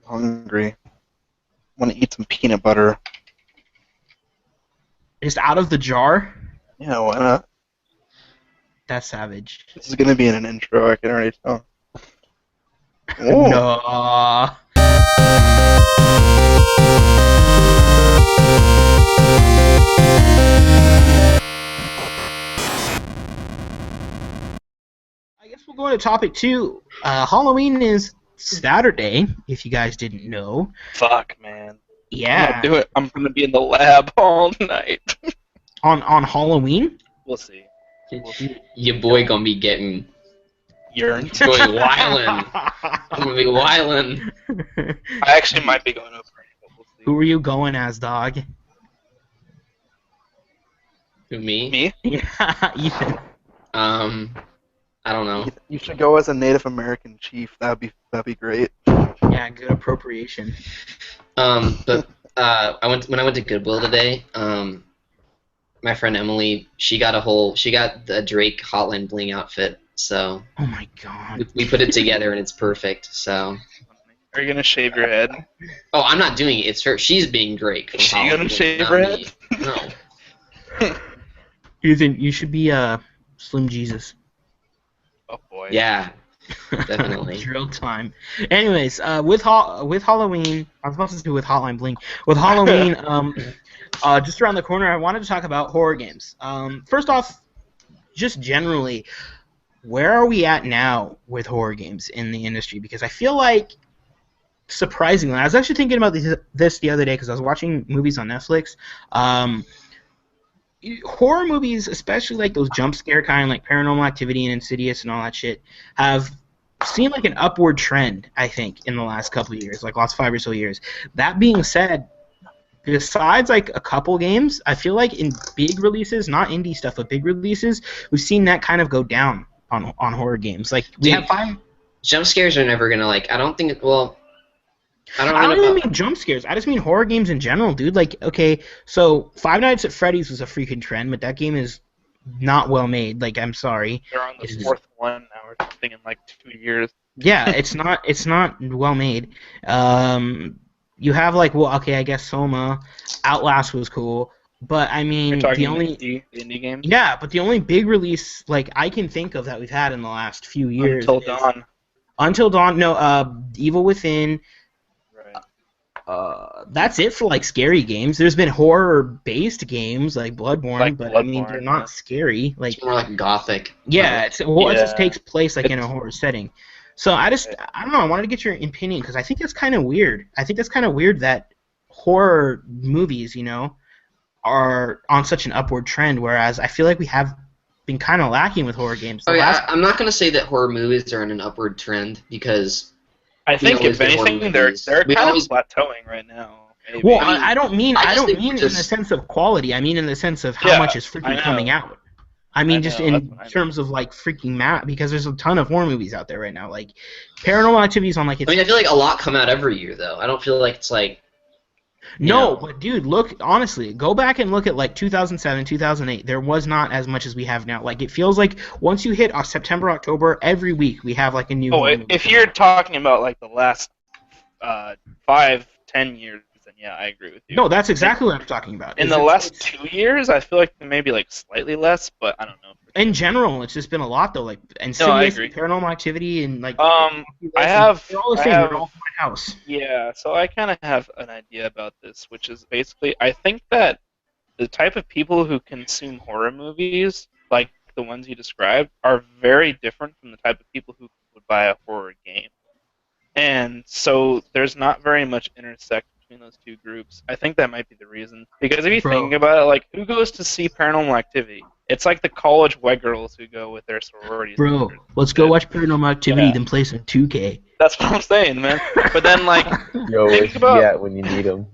hungry. I want to eat some peanut butter. Just out of the jar? Yeah, why not? That's savage. This is gonna be in an intro. I can already tell. Oh, No. I guess we'll go into topic 2. Halloween is Saturday, if you guys didn't know. fuck, man. I'm Yeah. gonna do it. I'm gonna be in the lab all night. On Halloween? We'll see. Your boy gonna be getting Urine. going wildin'. I'm gonna be wildin'. I actually might be going over. But we'll see. Who are you going as, dog? Who, me? Me? Yeah, Ethan. I don't know. You should go as a Native American chief. That'd be great. Yeah, good appropriation. But when I went to Goodwill today, my friend Emily, she got the Drake Hotline Bling outfit, so Oh my god. we put it together and it's perfect. So, Are you gonna shave your head? oh, I'm not doing it. It's her. She's being Drake. From Is she gonna Hotline Bling, shave not her me. head? No. Ethan, you should be Slim Jesus. Oh boy. Yeah, definitely. Drill time. Anyways, with Halloween, I was supposed to do with Hotline Bling. With Halloween, just around the corner, I wanted to talk about horror games. First off, just generally, where are we at now with horror games in the industry? Because I feel like, surprisingly, I was actually thinking about this the other day because I was watching movies on Netflix. Horror movies, especially like those jump scare kind, like Paranormal Activity and Insidious and all that shit, have seen like an upward trend, I think, in the last couple of years, like last 5 or so years. That being said, besides like a couple games, I feel like in big releases, not indie stuff, but big releases, we've seen that kind of go down on horror games. Like we have 5. Jump scares are never gonna I don't think. Well, I don't know. I don't even mean jump scares. I just mean horror games in general, dude. Like, okay, so Five Nights at Freddy's was a freaking trend, but that game is not well made. Like, I'm sorry. They're on the 4th one now or something in like 2 years. Yeah, it's not well made. You have like, well, okay, I guess Soma, Outlast was cool, but I mean You're talking the only indie game? yeah, but the only big release like I can think of that we've had in the last few years Until is Dawn. Until Dawn. No, Evil Within. Right. That's it for like scary games. There's been horror-based games like Bloodborne, Like but I mean Bloodborne, they're not yeah. scary. Like, It's more like gothic. yeah, it just Yeah. takes place like in a horror setting. So I don't know. I wanted to get your opinion because I think that's kind of weird. I think that's kind of weird that horror movies, are on such an upward trend, whereas I feel like we have been kind of lacking with horror games. Oh yeah, I'm not gonna say that horror movies are in an upward trend because I think always if did horror anything, they're movies. kind always- of plateauing right now. Maybe. well, I mean, I don't mean I just think in the just- sense of quality. I mean in the sense of how Yeah, much is I freaking know. coming out. I mean, just know, in that's what I mean. terms of like freaking because there's a ton of horror movies out there right now. Like Paranormal Activity's on like its I mean, I feel like a lot come out every year though. I don't feel like it's like no, know. but dude, look honestly, go back and look at like 2007, 2008. There was not as much as we have now. Like it feels like once you hit September, October, every week we have like a new. Oh, horror movie if coming you're out. talking about like the last 5-10 years, then yeah, I agree with you. No, that's exactly what I'm talking about. In Is the it's- last it's- 2 years, I feel like maybe like slightly less, but I don't know. in general, it's just been a lot though. Like I Insidious, agree. Paranormal Activity, and like I have- they're all the I same. have- They're all from my house. Yeah, so I kind of have an idea about this, which is basically I think that the type of people who consume horror movies, like the ones you described, are very different from the type of people who would buy a horror game. And so there's not very much intersect between those two groups. I think that might be the reason. Because if you Bro. think about it, like, who goes to see Paranormal Activity? It's like the college white girls who go with their sororities. Bro, let's go watch Paranormal Activity, Yeah. then play some 2K. That's what I'm saying, man. But then, like, Yo, Think where's he about- at when you need him?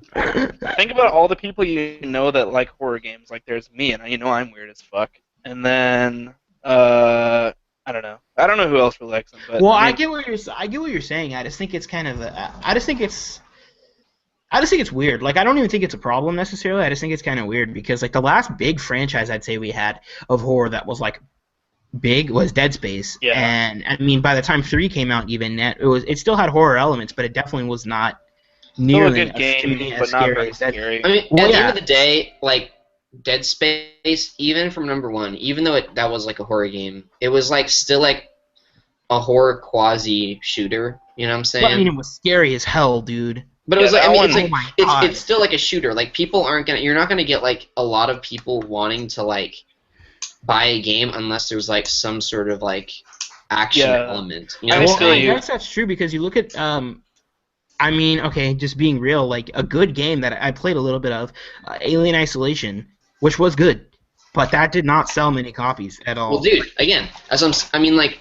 think about all the people you know that like horror games. Like, there's me, and you know I'm weird as fuck. And then, I don't know. I don't know who else likes them. But Well, I mean, get what you're saying. I just think it's kind of I just think it's weird. Like I don't even think it's a problem necessarily. I just think it's kind of weird because like the last big franchise I'd say we had of horror that was like big was Dead Space, Yeah. and I mean by the time 3 came out, even it still had horror elements, but it definitely was not Still a nearly good to game, me as but not scary very as Dead. scary. I mean, Well, at the end yeah. of the day, like Dead Space, even from number one, even though that was like a horror game, it was like still like a horror quasi shooter. You know what I'm saying? But I mean, it was scary as hell, dude. But it Yeah, was like, I that mean, it's one- like Oh my God. it's still like a shooter. Like people aren't gonna, you're not gonna get like a lot of people wanting to like buy a game unless there's like some sort of like action Yeah. element. You know I what I'm Well, feel I saying? you. guess that's true because you look at I mean, okay, just being real, like a good game that I played a little bit of, Alien Isolation, which was good, but that did not sell many copies at all. Well, dude, again, I mean, like,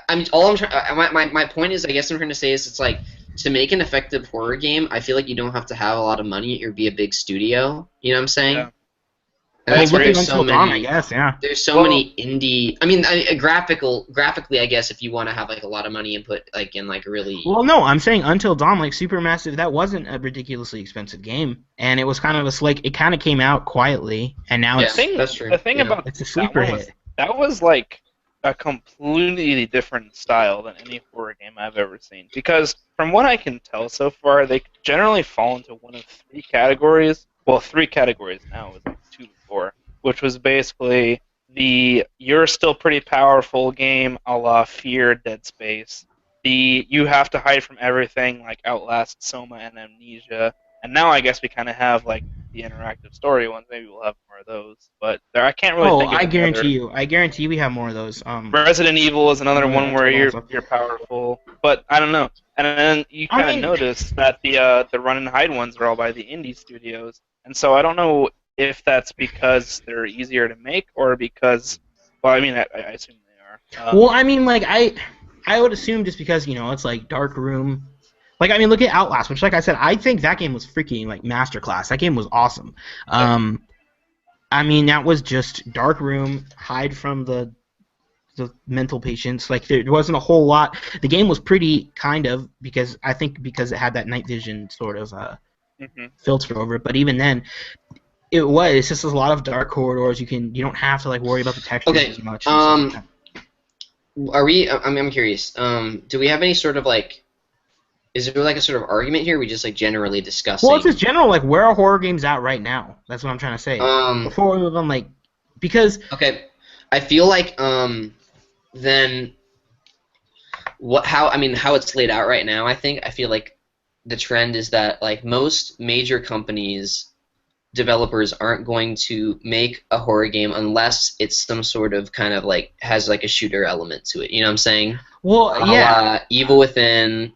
I'm all I'm trying. My point is, I guess I'm trying to say is, it's like to make an effective horror game, I feel like you don't have to have a lot of money or be a big studio. You know what I'm saying? Yeah. And I that's why agree. there's so Until Dawn, I many. guess, yeah. There's so Well- many indie. I mean, graphically, I guess if you want to have like a lot of money and put like in like really. Well, no, I'm saying Until Dawn, like Supermassive, that wasn't a ridiculously expensive game, and it was kind of it kind of came out quietly, and now Yeah. it's That's true, The thing yeah. about it's a that sleeper one was hit. that was like a completely different style than any horror game I've ever seen. Because from what I can tell so far, they generally fall into one of three categories. Well, three categories now. It was like 2 before, which was basically the you're still pretty powerful game a la Fear, Dead Space. The you have to hide from everything like Outlast, Soma, and Amnesia. And now I guess we kind of have like the interactive story ones. Maybe we'll have more of those. But I can't really Oh, think of I any other. guarantee we have more of those. Resident Evil is another Yeah, one where Until Dawn you're powerful, but I don't know. And then you I kind of mean- notice that the run and hide ones are all by the indie studios, and so I don't know if that's because they're easier to make or because, well, I mean, I assume they are. Well, I mean, like I would assume just because it's like Dark Room. Like, I mean, look at Outlast, which, like I said, I think that game was freaking like masterclass. That game was awesome. I mean, that was just Dark Room, hide from the mental patients. Like, there wasn't a whole lot. The game was pretty kind of because it had that night vision sort of Mhm. filter over it. But even then, it's just a lot of dark corridors. You don't have to like worry about the textures Okay, as much. And stuff like that. Are we? I'm curious. Do we have any sort of like? Is there like a sort of argument here? Or we just like generally discussing. Well, it's just general, like, where are horror games at right now? That's what I'm trying to say. Before we move on, like, because... Okay, I feel like, then, how it's laid out right now, I feel like the trend is that, like, most major companies, developers aren't going to make a horror game unless it's some sort of kind of, like, has, like, a shooter element to it, you know what I'm saying? Well, yeah. Evil Within...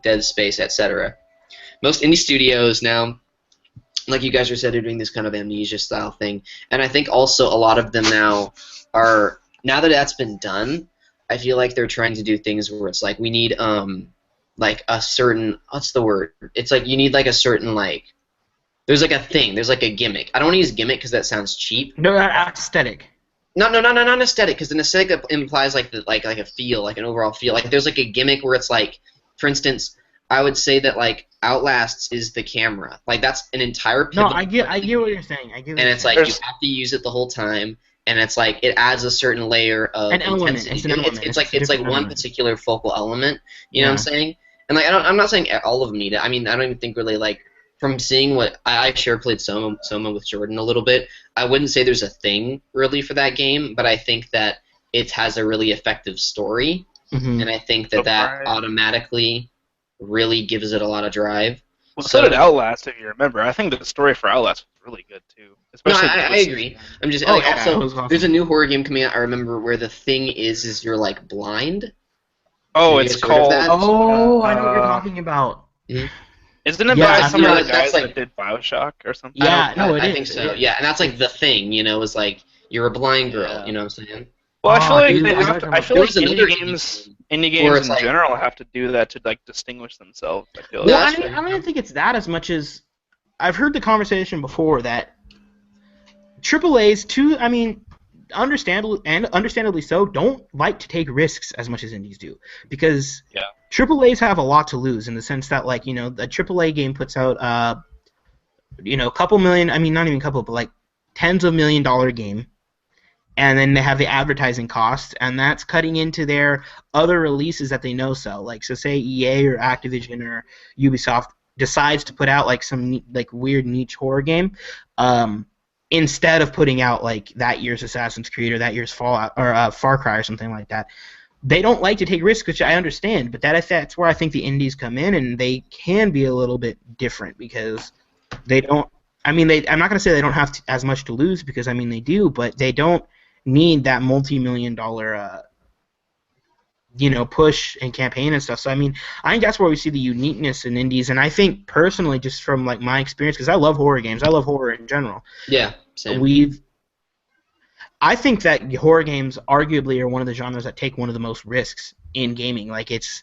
Dead Space, etc. Most indie studios now, like you guys said, are doing this kind of Amnesia style thing, and I think also a lot of them now that that's been done, I feel like they're trying to do things where it's like we need like a certain, what's the word? It's like you need like a certain like there's like a thing, there's like a gimmick. I don't want to use gimmick because that sounds cheap. No, aesthetic. No, not aesthetic, because an aesthetic implies like a feel, like an overall feel. Like there's like a gimmick where it's like, for instance, I would say that like Outlast is the camera. Like that's an entire. No, I get what you're saying. And it's like you have to use it the whole time, and it's like it adds a certain layer of an element. intensity. It's an element. It's like one particular focal element. You know what I'm saying? And like I'm not saying all of them need it. I mean, I don't even think really like from seeing what I sure played Soma with Jordan a little bit. I wouldn't say there's a thing really for that game, but I think that it has a really effective story. Mm-hmm. And I think that automatically really gives it a lot of drive. Well, so did Outlast, if you remember. I think the story for Outlast was really good, too. Especially I agree. I'm just also, awesome. There's a new horror game coming out, I remember, where the thing is you're, like, blind. Oh, it's called... Oh, I know what you're talking about. Mm-hmm. Isn't it by some of the guys like, that did Bioshock or something? I think so. Yeah, and that's, like, the thing, is like, you're a blind girl, you know what I'm saying? Well, I feel like indie games in general have to do that to like distinguish themselves. I feel. Well, I don't think it's that as much as I've heard the conversation before that AAA's understandably so, don't like to take risks as much as indies do because AAA's have a lot to lose in the sense that like the AAA game puts out a couple million, I mean not even a couple, but like tens of $1 million game. and then they have the advertising costs, and that's cutting into their other releases that they know sell. Like, so say EA or Activision or Ubisoft decides to put out like some like weird niche horror game, instead of putting out like that year's Assassin's Creed or that year's Fallout or Far Cry or something like that. They don't like to take risks, which I understand, but that's where I think the indies come in, and they can be a little bit different because they don't. I mean, I'm not going to say they don't have as much to lose because I mean they do, but they don't need that multi-million-dollar, push and campaign and stuff. So I mean, I think that's where we see the uniqueness in indies, and I think personally, just from like my experience, because I love horror games, I love horror in general. Yeah, same. I think that horror games arguably are one of the genres that take one of the most risks in gaming. Like it's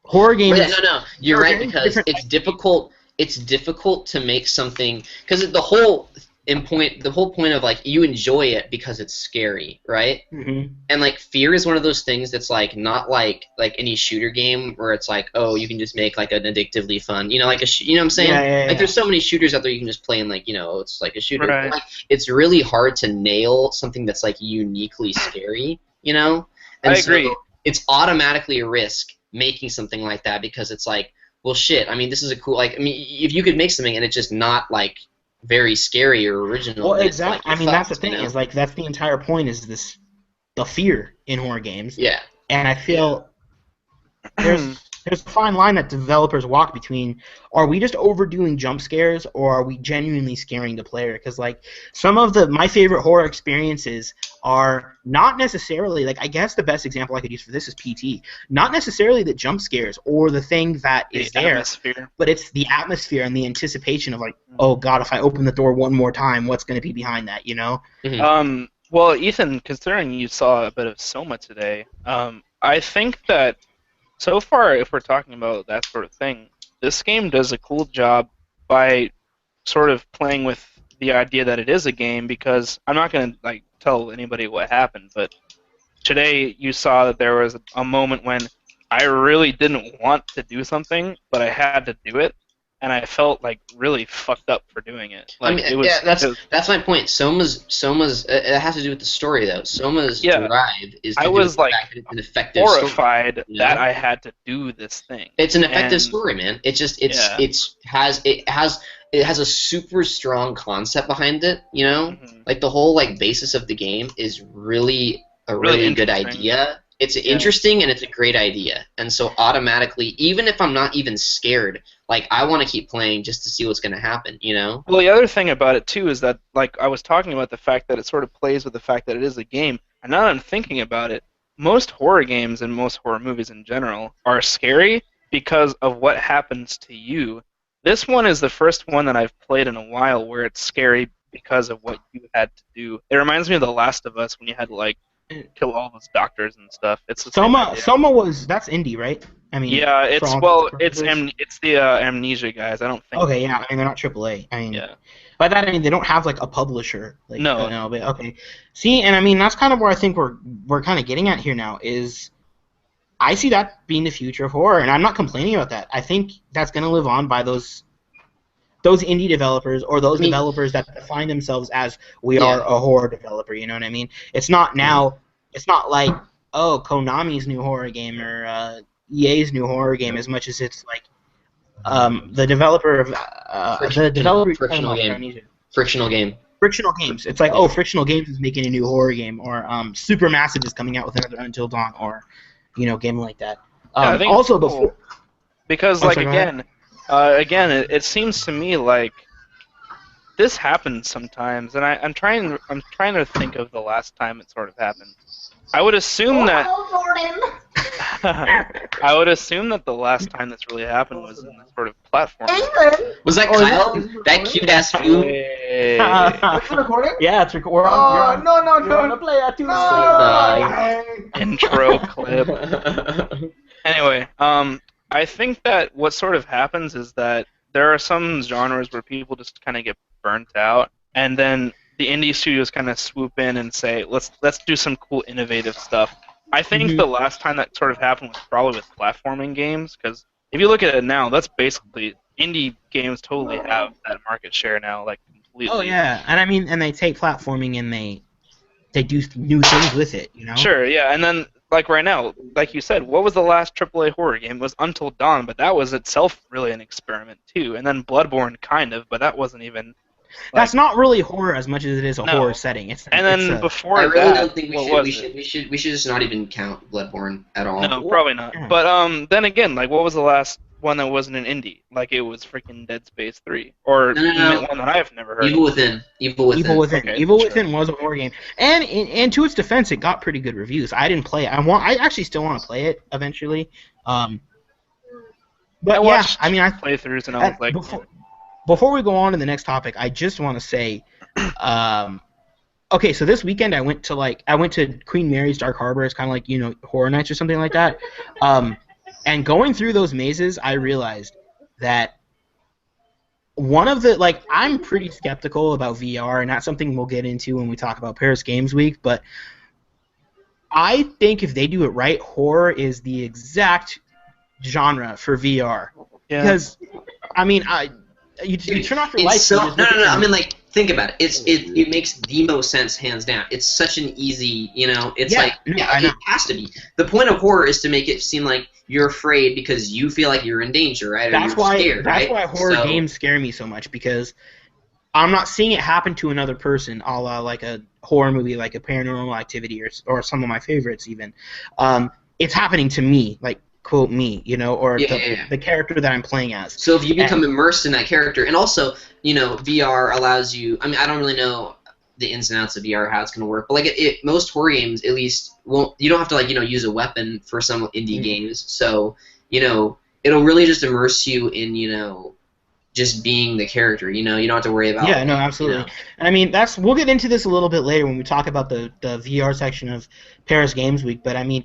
horror games. Well, yeah, no, you're right because it's difficult. It's difficult to make something because the whole point of like you enjoy it because it's scary, right? Mm-hmm. And like fear is one of those things that's like not like any shooter game where it's like, oh, you can just make like an addictively fun, like you know what I'm saying? Yeah. Like there's so many shooters out there you can just play and like it's like a shooter. Right. But, like, it's really hard to nail something that's like uniquely scary, And I agree. So it's automatically a risk making something like that because it's like, well, shit. I mean, this is a cool. Like, I mean, if you could make something and it's just not like very scary or original. Well, exactly. Like, I mean, that's the thing is like that's the entire point is the fear in horror games. Yeah. And I feel there's a fine line that developers walk between. Are we just overdoing jump scares, or are we genuinely scaring the player? Because like some of my favorite horror experiences are not necessarily like I guess the best example I could use for this is PT. Not necessarily the jump scares or the thing that is there, atmosphere. but it's the atmosphere and the anticipation of like, oh god, if I open the door one more time, what's going to be behind that? Mm-hmm. Well, Ethan, considering you saw a bit of Soma today, I think that so far, if we're talking about that sort of thing, this game does a cool job by sort of playing with the idea that it is a game because I'm not going to like tell anybody what happened, but today you saw that there was a moment when I really didn't want to do something, but I had to do it, and I felt like really fucked up for doing it. Like, I mean, it was, that's my point. Soma's it has to do with the story though. Soma's drive is to I do was with the like fact that it's an effective horrified story, that I had to do this thing. It's an effective And- story, man. It has a super strong concept behind it. Mhm. Like the whole like basis of the game is really a really good interesting. idea. It's interesting and it's a great idea. And so automatically, even if I'm not even scared, like I want to keep playing just to see what's going to happen, Well, the other thing about it too is that, like I was talking about, the fact that it sort of plays with the fact that it is a game. And now that I'm thinking about it, most horror games and most horror movies in general are scary because of what happens to you. This one is the first one that I've played in a while where it's scary because of what you had to do. It reminds me of The Last of Us when you had to like kill all those doctors and stuff. It's the same idea. Soma that's indie, right? I mean, Yeah, it's purposes. it's the Amnesia guys. I don't think. Okay, yeah. I mean, they're not AAA. I mean, Yeah. by that I mean they don't have like a publisher. Like, No. But okay. See, and I mean that's kind of where I think we're kind of getting at here now is I see that being the future of horror, and I'm not complaining about that. I think that's going to live on by those indie developers or those developers that define themselves as we are a horror developer. You know what I mean? It's not now. It's not like Konami's new horror game or EA's new horror game as much as it's like the developer of Frictional game. Frictional game. Frictional Games. It's like, Frictional Games is making a new horror game, or Supermassive is coming out with another Until Dawn, or game like that. I think also it's cool. before Because sorry, again, it seems to me like this happens sometimes, and I'm trying to think of the last time it sort of happened. I would assume that the last time this really happened was in this sort of platform. Was that Kyle? That cute ass fool? Hey. Recording? Yeah, it's we're on. No, You're on the play. Intro clip. Anyway, I think that what sort of happens is that there are some genres where people just kind of get burnt out, and then the indie studios kind of swoop in and say, let's do some cool, innovative stuff. I think the last time that sort of happened was probably with platforming games, because if you look at it now, that's basically indie games totally have that market share now, like completely. Oh yeah, and I mean, and they take platforming and they they do new things with it. You know. Sure, yeah, and then like right now, like you said, what was the last AAA horror game? It was Until Dawn, but that was itself really an experiment too. And then Bloodborne, kind of, but that wasn't even like That's not really horror as much as it is a horror no. setting. And then before I really don't that, think what was it? we should just not even count Bloodborne at all. No, probably not. Yeah. But then again, like what was the last one that wasn't an indie? Like it was freaking Dead Space 3, or No. one that I've never heard Evil of. Within. Evil Within. Okay, Evil Within was a horror game, and to its defense, it got pretty good reviews. I didn't play it. I actually still want to play it eventually. But I watched I mean, playthroughs and I was like, before we go on to the next topic, I just want to say, okay, so this weekend I went to Queen Mary's Dark Harbor. It's kind of like Horror Nights or something like that. And going through those mazes, I realized that one of the I'm pretty skeptical about VR, and that's something we'll get into when we talk about Paris Games Week. But I think if they do it right, horror is the exact genre for VR. yeah. Because I mean, you turn off your lights. So, and you just no. look at I them. mean, like, think about it. It makes the most sense, hands down. It's such an easy, it's Yeah, like, no, I know. it has to be. The point of horror is to make it seem like you're afraid because you feel like you're in danger, right? Or That's you're why scared, that's right? why horror So- games scare me so much, because I'm not seeing it happen to another person, a la like a horror movie like a Paranormal Activity or some of my favorites even. It's happening to me, like quote me, or the character that I'm playing as. So if you become immersed in that character, and also, VR allows you. I mean, I don't really know the ins and outs of VR, how it's going to work, but like most horror games, at least, you don't have to use a weapon for some indie games. So it'll really just immerse you in just being the character. You don't have to worry about. Yeah, no, absolutely. I mean, we'll get into this a little bit later when we talk about the VR section of Paris Games Week. But I mean,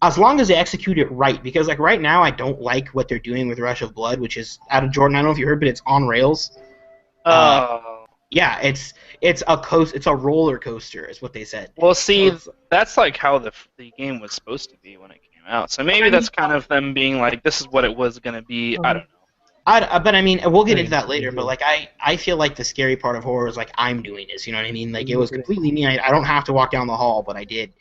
as long as they execute it right, because like right now I don't like what they're doing with Rush of Blood, which is out of Jordan. I don't know if you heard, but it's on rails. Yeah, it's a roller coaster, is what they said. Well, see, that's like how the game was supposed to be when it came out. So maybe that's kind of them being like, this is what it was going to be. I don't know. But I mean, we'll get into that later. But like, I feel like the scary part of horror is like I'm doing this. You know what I mean? Like it was completely me. I don't have to walk down the hall, but I did.